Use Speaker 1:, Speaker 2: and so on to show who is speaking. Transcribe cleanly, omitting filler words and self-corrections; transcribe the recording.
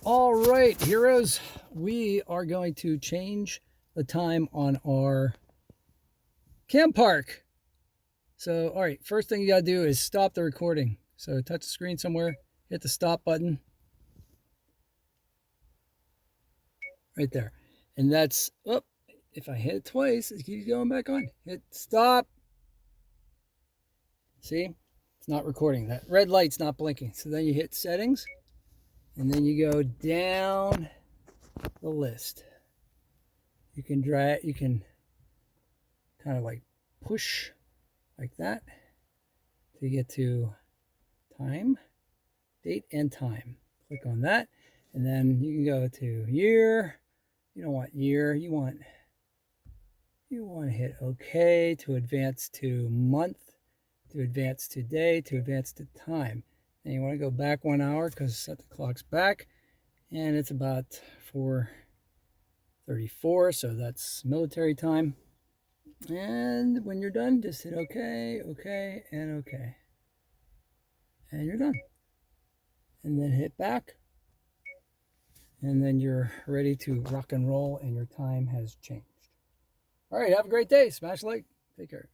Speaker 1: All right, heroes, we are going to change the time on our camp park. So, all right, first thing you got to do is stop the recording. So touch the screen somewhere, hit the stop button. Right there. And that's, oh, if I hit it twice, it keeps going back on. Hit stop. See, it's not recording. That red light's not blinking. So then you hit settings, and then you go down the list. You can drag, you can kind of like push like that to get to time, date and time. Click on that, and then you can go to year. You don't want year, you want to hit OK to advance to month, to advance to day, to advance to time. And you want to go back 1 hour because set the clock's back, and it's about 4:34, so that's military time. And when you're done, just hit OK, OK, and OK. And you're done. And then hit back. And then you're ready to rock and roll, and your time has changed. All right, have a great day. Smash like. Take care.